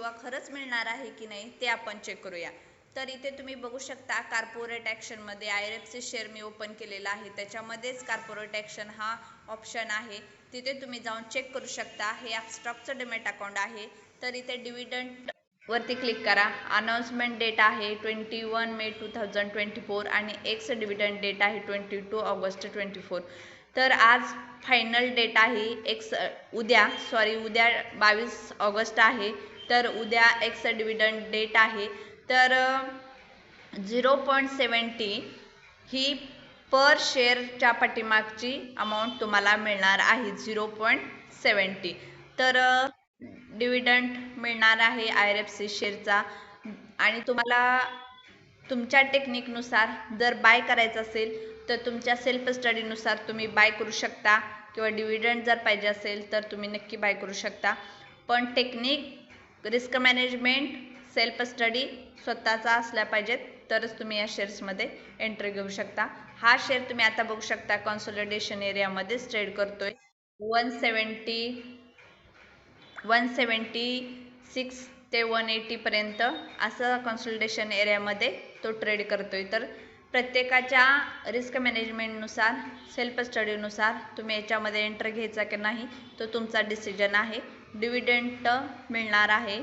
किंवा खरंच मिळणार आहे की नाही ते आपण चेक करूया। तर इथे तुम्ही बघू शकता कॉर्पोरेट ॲक्शनमध्ये IRFC शेअर मी ओपन केलेला आहे, त्याच्यामध्येच कॉर्पोरेट ॲक्शन हा ऑप्शन आहे, तिथे तुम्ही जाऊन चेक करू शकता। हे स्टॉकचं डिमॅट अकाउंट आहे। तर इथे डिव्हिडंड वरती क्लिक करा। अनाउन्समेंट डेट आहे 21 मे 2024 आणि एक्स डिव्हिडंड डेट आहे 22 ऑगस्ट 24। तर आज फायनल डेट आहे उद्या 22 ऑगस्ट आहे। तर उद्या एक्स डिव्हिडंड डेट आहे। तर 0.70 ही पर शेअरच्या पाठीमागची अमाऊंट तुम्हाला मिळणार आहे 0.70। तर डिव्हिडंड मिळणार आहे IRFC शेअरचा। आणि तुम्हाला तुमच्या टेक्निकनुसार जर बाय करायचं असेल तर तुमच्या सेल्फ स्टडीनुसार तुम्ही बाय करू शकता, किंवा डिव्हिडंड जर पाहिजे असेल तर तुम्ही नक्की बाय करू शकता। पण technique, risk management, self study स्वतःचा असल्या पाहिजेत तरच तुम्ही या शेअर्समध्ये एंट्री घेऊ शकता। हा शेअर तुम्ही आता बघू शकता कन्सोलिडेशन एरियामध्ये ट्रेड करतोय 176 ते 180 पर्यंत असं कन्सोलिडेशन एरियामध्ये तो ट्रेड करतोय। तर प्रत्येकाच्या रिस्क मॅनेजमेंटनुसार, सेल्फ स्टडीनुसार तुम्ही याच्यामध्ये एंट्री घ्यायचा की नाही तो तुमचा डिसिजन आहे। डिव्हिडंड मिळणार आहे,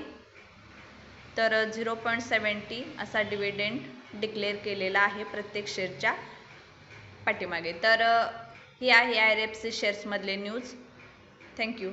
तर 0.70 असा डिव्हिडंड डिक्लेअर केलेला आहे प्रत्येक शेअरच्या पाठीमागे। तर ही आहे IRFC शेअर्समधले न्यूज। थँक्यू।